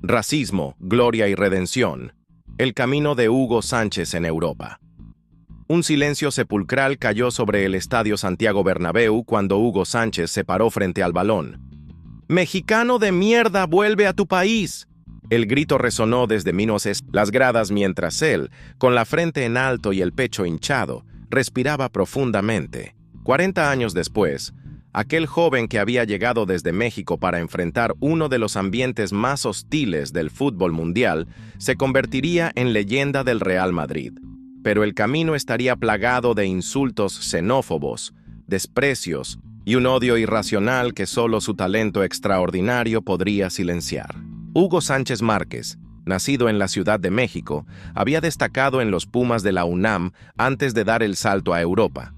Racismo, gloria y redención. El camino de Hugo Sánchez en Europa. Un silencio sepulcral cayó sobre el Estadio Santiago Bernabéu cuando Hugo Sánchez se paró frente al balón. ¡Mexicano de mierda, vuelve a tu país! El grito resonó desde las gradas mientras él, con la frente en alto y el pecho hinchado, respiraba profundamente. 40 años después, aquel joven que había llegado desde México para enfrentar uno de los ambientes más hostiles del fútbol mundial, se convertiría en leyenda del Real Madrid. Pero el camino estaría plagado de insultos xenófobos, desprecios y un odio irracional que solo su talento extraordinario podría silenciar. Hugo Sánchez Márquez, nacido en la Ciudad de México, había destacado en los Pumas de la UNAM antes de dar el salto a Europa.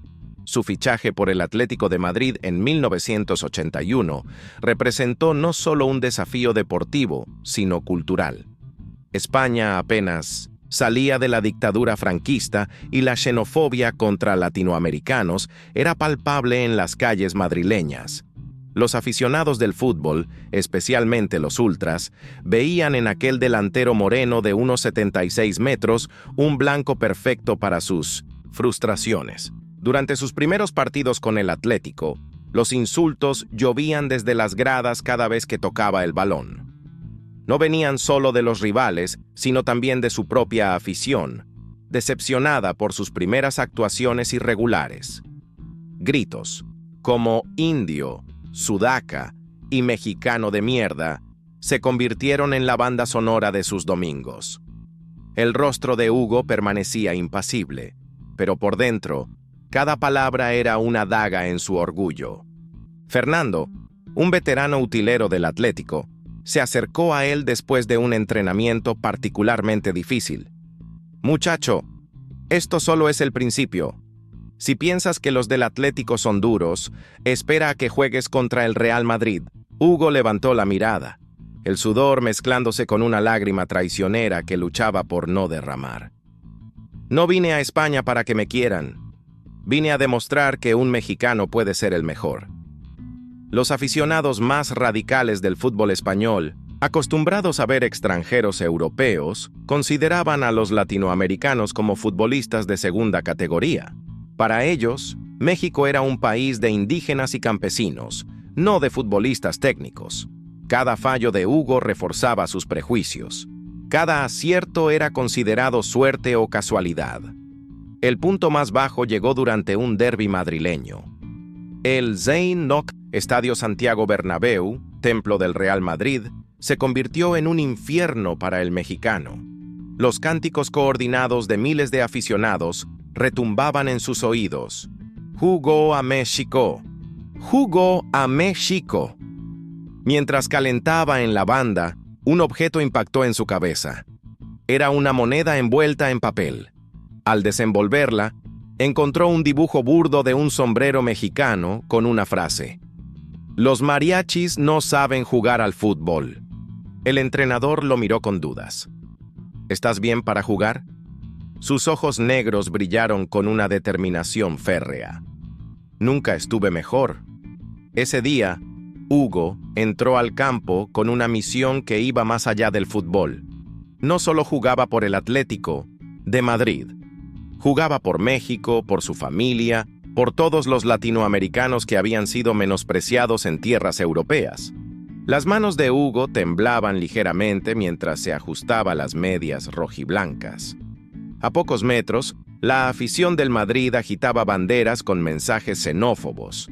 Su fichaje por el Atlético de Madrid en 1981 representó no solo un desafío deportivo, sino cultural. España apenas salía de la dictadura franquista y la xenofobia contra latinoamericanos era palpable en las calles madrileñas. Los aficionados del fútbol, especialmente los ultras, veían en aquel delantero moreno de unos 76 metros un blanco perfecto para sus frustraciones. Durante sus primeros partidos con el Atlético, los insultos llovían desde las gradas cada vez que tocaba el balón. No venían solo de los rivales, sino también de su propia afición, decepcionada por sus primeras actuaciones irregulares. Gritos como indio, sudaca y mexicano de mierda se convirtieron en la banda sonora de sus domingos. El rostro de Hugo permanecía impasible, pero por dentro, cada palabra era una daga en su orgullo. Fernando, un veterano utilero del Atlético, se acercó a él después de un entrenamiento particularmente difícil. «Muchacho, esto solo es el principio. Si piensas que los del Atlético son duros, espera a que juegues contra el Real Madrid». Hugo levantó la mirada, el sudor mezclándose con una lágrima traicionera que luchaba por no derramar. «No vine a España para que me quieran. Vine a demostrar que un mexicano puede ser el mejor». Los aficionados más radicales del fútbol español, acostumbrados a ver extranjeros europeos, consideraban a los latinoamericanos como futbolistas de segunda categoría. Para ellos, México era un país de indígenas y campesinos, no de futbolistas técnicos. Cada fallo de Hugo reforzaba sus prejuicios. Cada acierto era considerado suerte o casualidad. El punto más bajo llegó durante un derbi madrileño. El Zeinok, Estadio Santiago Bernabéu, templo del Real Madrid, se convirtió en un infierno para el mexicano. Los cánticos coordinados de miles de aficionados retumbaban en sus oídos. «Jugó a México! ¡Jugó a México!». Mientras calentaba en la banda, un objeto impactó en su cabeza. Era una moneda envuelta en papel. Al desenvolverla, encontró un dibujo burdo de un sombrero mexicano con una frase: «Los mariachis no saben jugar al fútbol». El entrenador lo miró con dudas. «¿Estás bien para jugar?». Sus ojos negros brillaron con una determinación férrea. «Nunca estuve mejor». Ese día, Hugo entró al campo con una misión que iba más allá del fútbol. No solo jugaba por el Atlético de Madrid, jugaba por México, por su familia, por todos los latinoamericanos que habían sido menospreciados en tierras europeas. Las manos de Hugo temblaban ligeramente mientras se ajustaba las medias rojiblancas. A pocos metros, la afición del Madrid agitaba banderas con mensajes xenófobos.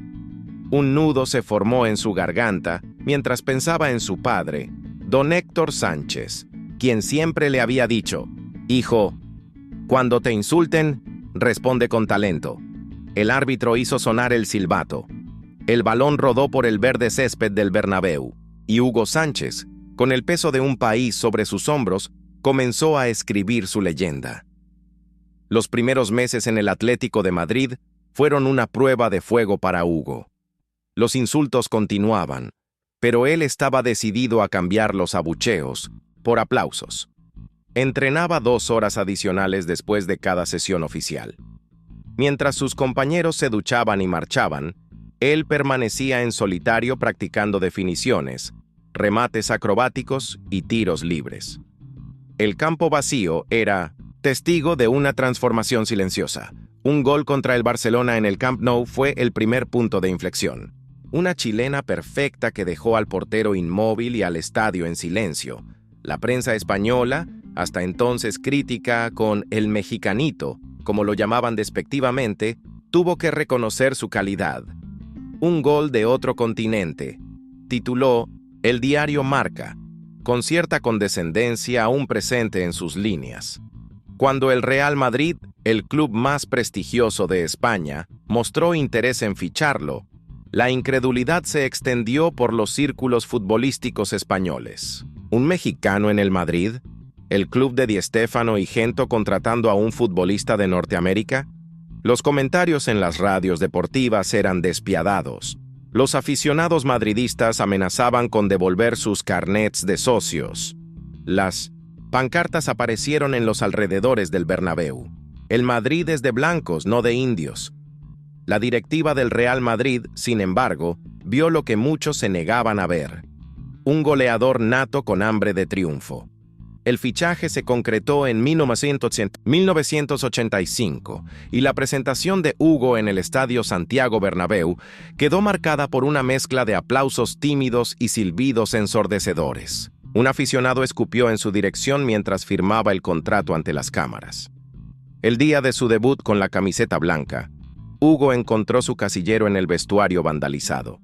Un nudo se formó en su garganta mientras pensaba en su padre, don Héctor Sánchez, quien siempre le había dicho: «Hijo, cuando te insulten, responde con talento». El árbitro hizo sonar el silbato. El balón rodó por el verde césped del Bernabéu, y Hugo Sánchez, con el peso de un país sobre sus hombros, comenzó a escribir su leyenda. Los primeros meses en el Atlético de Madrid fueron una prueba de fuego para Hugo. Los insultos continuaban, pero él estaba decidido a cambiar los abucheos por aplausos. Entrenaba 2 horas adicionales después de cada sesión oficial. Mientras sus compañeros se duchaban y marchaban, él permanecía en solitario practicando definiciones, remates acrobáticos y tiros libres. El campo vacío era testigo de una transformación silenciosa. Un gol contra el Barcelona en el Camp Nou fue el primer punto de inflexión. Una chilena perfecta que dejó al portero inmóvil y al estadio en silencio. La prensa española, hasta entonces crítica con el mexicanito, como lo llamaban despectivamente, tuvo que reconocer su calidad. Un gol de otro continente, tituló el diario Marca, con cierta condescendencia aún presente en sus líneas. Cuando el Real Madrid, el club más prestigioso de España, mostró interés en ficharlo, la incredulidad se extendió por los círculos futbolísticos españoles. ¿Un mexicano en el Madrid? ¿El club de Di Stéfano y Gento contratando a un futbolista de Norteamérica? Los comentarios en las radios deportivas eran despiadados. Los aficionados madridistas amenazaban con devolver sus carnets de socios. Las pancartas aparecieron en los alrededores del Bernabéu. El Madrid es de blancos, no de indios. La directiva del Real Madrid, sin embargo, vio lo que muchos se negaban a ver: un goleador nato con hambre de triunfo. El fichaje se concretó en 1985 y la presentación de Hugo en el Estadio Santiago Bernabéu quedó marcada por una mezcla de aplausos tímidos y silbidos ensordecedores. Un aficionado escupió en su dirección mientras firmaba el contrato ante las cámaras. El día de su debut con la camiseta blanca, Hugo encontró su casillero en el vestuario vandalizado.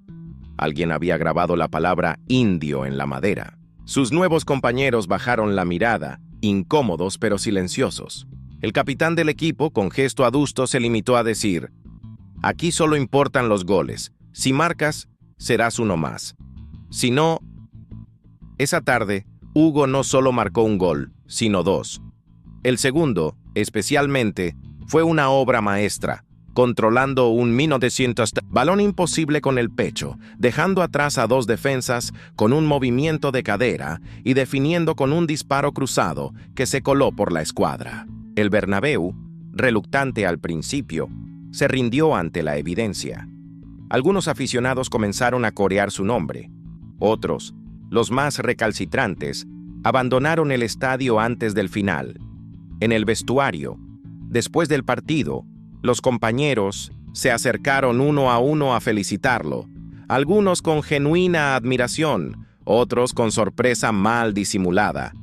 Alguien había grabado la palabra indio en la madera. Sus nuevos compañeros bajaron la mirada, incómodos pero silenciosos. El capitán del equipo, con gesto adusto, se limitó a decir: «Aquí solo importan los goles. Si marcas, serás uno más. Si no...». Esa tarde, Hugo no solo marcó un gol, sino dos. El segundo, especialmente, fue una obra maestra, controlando un 1900 balón imposible con el pecho, dejando atrás a dos defensas con un movimiento de cadera y definiendo con un disparo cruzado que se coló por la escuadra. El Bernabéu, reluctante al principio, se rindió ante la evidencia. Algunos aficionados comenzaron a corear su nombre. Otros, los más recalcitrantes, abandonaron el estadio antes del final. En el vestuario, después del partido, los compañeros se acercaron uno a uno a felicitarlo, algunos con genuina admiración, otros con sorpresa mal disimulada.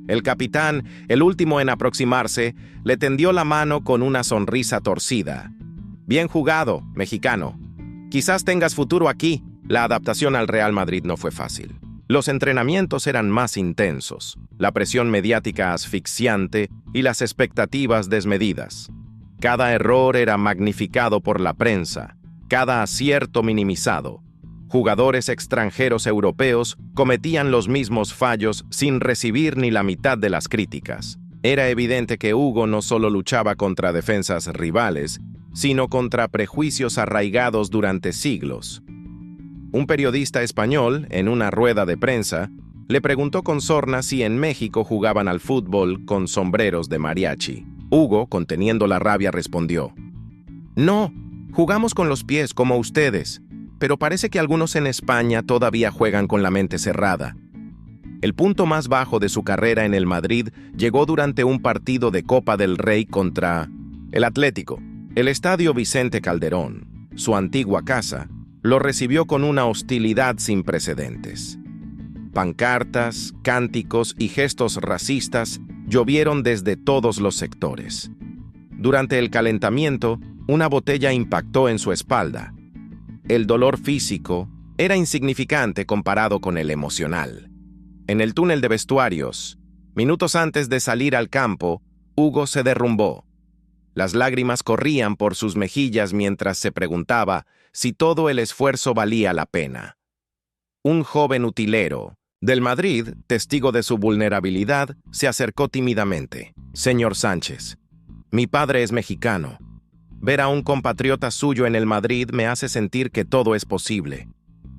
El capitán, el último en aproximarse, le tendió la mano con una sonrisa torcida. «Bien jugado, mexicano. Quizás tengas futuro aquí». La adaptación al Real Madrid no fue fácil. Los entrenamientos eran más intensos, la presión mediática asfixiante y las expectativas desmedidas. Cada error era magnificado por la prensa, cada acierto minimizado. Jugadores extranjeros europeos cometían los mismos fallos sin recibir ni la mitad de las críticas. Era evidente que Hugo no solo luchaba contra defensas rivales, sino contra prejuicios arraigados durante siglos. Un periodista español, en una rueda de prensa, le preguntó con sorna si en México jugaban al fútbol con sombreros de mariachi. Hugo, conteniendo la rabia, respondió: «No, jugamos con los pies como ustedes, pero parece que algunos en España todavía juegan con la mente cerrada». El punto más bajo de su carrera en el Madrid llegó durante un partido de Copa del Rey contra el Atlético. El estadio Vicente Calderón, su antigua casa, lo recibió con una hostilidad sin precedentes. Pancartas, cánticos y gestos racistas llovieron desde todos los sectores. Durante el calentamiento, una botella impactó en su espalda. El dolor físico era insignificante comparado con el emocional. En el túnel de vestuarios, minutos antes de salir al campo, Hugo se derrumbó. Las lágrimas corrían por sus mejillas mientras se preguntaba si todo el esfuerzo valía la pena. Un joven utilero del Madrid, testigo de su vulnerabilidad, se acercó tímidamente. «Señor Sánchez, mi padre es mexicano. Ver a un compatriota suyo en el Madrid me hace sentir que todo es posible.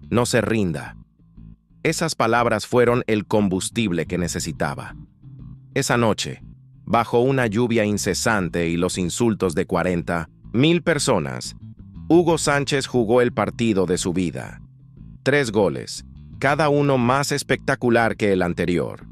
No se rinda». Esas palabras fueron el combustible que necesitaba. Esa noche, bajo una lluvia incesante y los insultos de 40,000 personas, Hugo Sánchez jugó el partido de su vida. 3 goles, cada uno más espectacular que el anterior.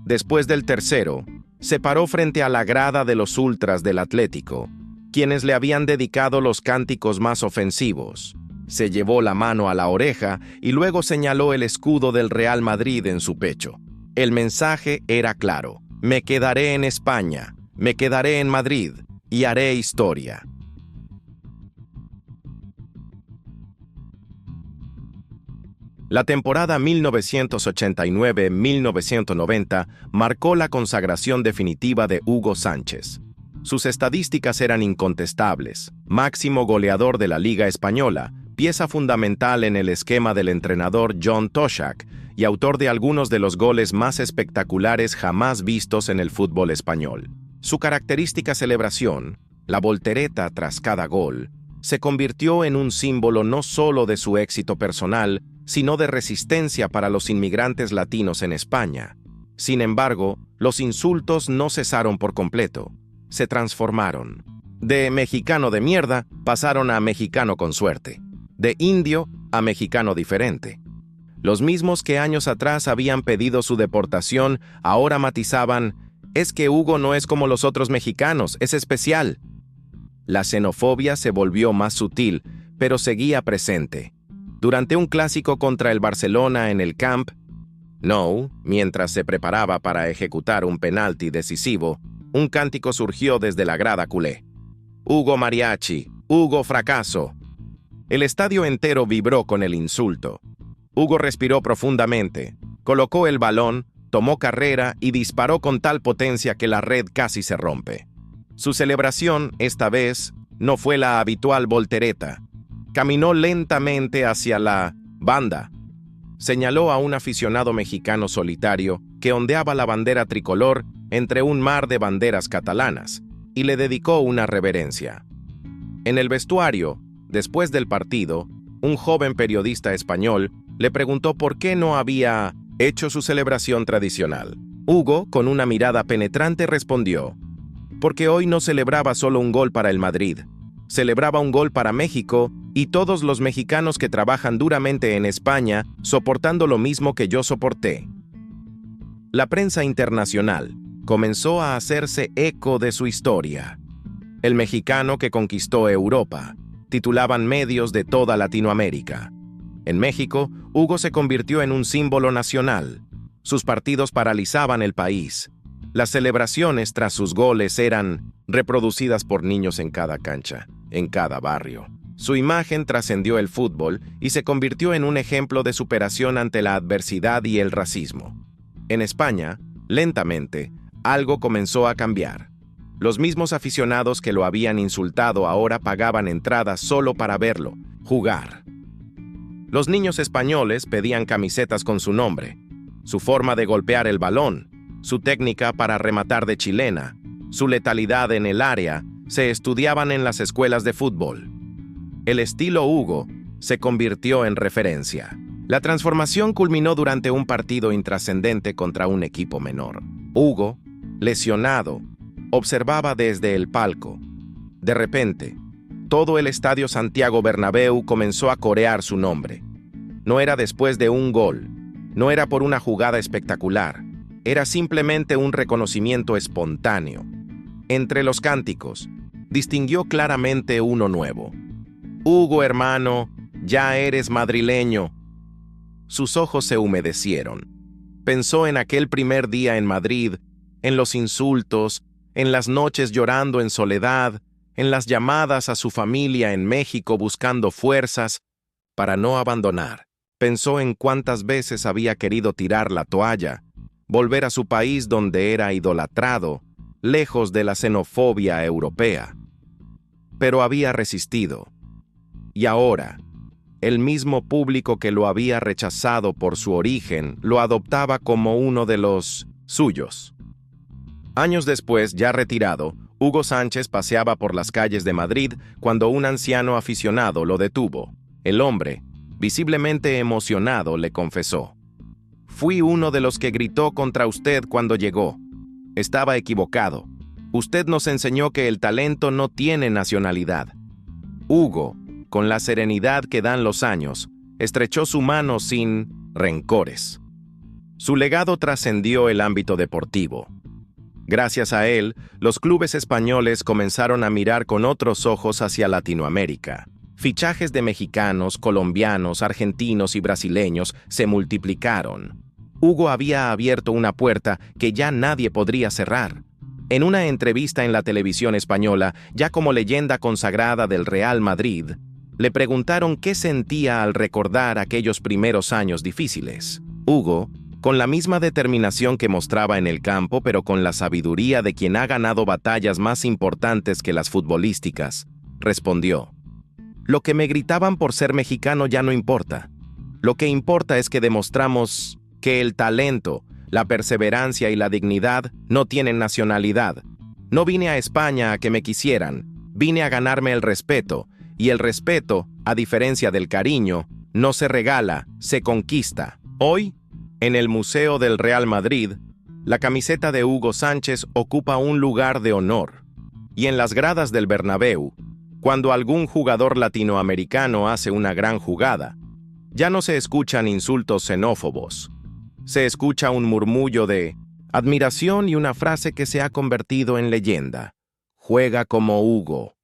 Después del tercero, se paró frente a la grada de los ultras del Atlético, quienes le habían dedicado los cánticos más ofensivos. Se llevó la mano a la oreja y luego señaló el escudo del Real Madrid en su pecho. El mensaje era claro: me quedaré en España, me quedaré en Madrid y haré historia. La temporada 1989-1990 marcó la consagración definitiva de Hugo Sánchez. Sus estadísticas eran incontestables: máximo goleador de la Liga Española, pieza fundamental en el esquema del entrenador John Toshak y autor de algunos de los goles más espectaculares jamás vistos en el fútbol español. Su característica celebración, la voltereta tras cada gol, se convirtió en un símbolo no solo de su éxito personal, sino de resistencia para los inmigrantes latinos en España. Sin embargo, los insultos no cesaron por completo. Se transformaron. De mexicano de mierda pasaron a mexicano con suerte. De indio a mexicano diferente. Los mismos que años atrás habían pedido su deportación ahora matizaban: es que Hugo no es como los otros mexicanos, es especial. La xenofobia se volvió más sutil, pero seguía presente. Durante un clásico contra el Barcelona en el Camp Nou, mientras se preparaba para ejecutar un penalti decisivo, un cántico surgió desde la grada culé: Hugo Mariachi, Hugo Fracaso. El estadio entero vibró con el insulto. Hugo respiró profundamente, colocó el balón, tomó carrera y disparó con tal potencia que la red casi se rompe. Su celebración, esta vez, no fue la habitual voltereta. Caminó lentamente hacia la banda. Señaló a un aficionado mexicano solitario que ondeaba la bandera tricolor entre un mar de banderas catalanas y le dedicó una reverencia. En el vestuario, después del partido, un joven periodista español le preguntó por qué no había hecho su celebración tradicional. Hugo, con una mirada penetrante, respondió: porque hoy no celebraba solo un gol para el Madrid, celebraba un gol para México y todos los mexicanos que trabajan duramente en España, soportando lo mismo que yo soporté. La prensa internacional comenzó a hacerse eco de su historia. El mexicano que conquistó Europa, titulaban medios de toda Latinoamérica. En México, Hugo se convirtió en un símbolo nacional. Sus partidos paralizaban el país. Las celebraciones tras sus goles eran reproducidas por niños en cada cancha, en cada barrio. Su imagen trascendió el fútbol y se convirtió en un ejemplo de superación ante la adversidad y el racismo. En España, lentamente, algo comenzó a cambiar. Los mismos aficionados que lo habían insultado ahora pagaban entradas solo para verlo jugar. Los niños españoles pedían camisetas con su nombre, su forma de golpear el balón, su técnica para rematar de chilena, su letalidad en el área, se estudiaban en las escuelas de fútbol. El estilo Hugo se convirtió en referencia. La transformación culminó durante un partido intrascendente contra un equipo menor. Hugo, lesionado, observaba desde el palco. De repente, todo el estadio Santiago Bernabéu comenzó a corear su nombre. No era después de un gol, no era por una jugada espectacular, era simplemente un reconocimiento espontáneo. Entre los cánticos, distinguió claramente uno nuevo: Hugo, hermano, ya eres madrileño. Sus ojos se humedecieron. Pensó en aquel primer día en Madrid, en los insultos, en las noches llorando en soledad, en las llamadas a su familia en México buscando fuerzas para no abandonar. Pensó en cuántas veces había querido tirar la toalla, volver a su país donde era idolatrado, lejos de la xenofobia europea. Pero había resistido. Y ahora, el mismo público que lo había rechazado por su origen lo adoptaba como uno de los suyos. Años después, ya retirado, Hugo Sánchez paseaba por las calles de Madrid cuando un anciano aficionado lo detuvo. El hombre, visiblemente emocionado, le confesó: «Fui uno de los que gritó contra usted cuando llegó. Estaba equivocado. Usted nos enseñó que el talento no tiene nacionalidad». Hugo, con la serenidad que dan los años, estrechó su mano sin rencores. Su legado trascendió el ámbito deportivo. Gracias a él, los clubes españoles comenzaron a mirar con otros ojos hacia Latinoamérica. Fichajes de mexicanos, colombianos, argentinos y brasileños se multiplicaron. Hugo había abierto una puerta que ya nadie podría cerrar. En una entrevista en la televisión española, ya como leyenda consagrada del Real Madrid, le preguntaron qué sentía al recordar aquellos primeros años difíciles. Hugo, con la misma determinación que mostraba en el campo, pero con la sabiduría de quien ha ganado batallas más importantes que las futbolísticas, respondió: «Lo que me gritaban por ser mexicano ya no importa. Lo que importa es que demostramos que el talento, la perseverancia y la dignidad no tienen nacionalidad. No vine a España a que me quisieran, vine a ganarme el respeto, y el respeto, a diferencia del cariño, no se regala, se conquista». Hoy, en el Museo del Real Madrid, la camiseta de Hugo Sánchez ocupa un lugar de honor. Y en las gradas del Bernabéu, cuando algún jugador latinoamericano hace una gran jugada, ya no se escuchan insultos xenófobos. Se escucha un murmullo de admiración y una frase que se ha convertido en leyenda: «Juega como Hugo».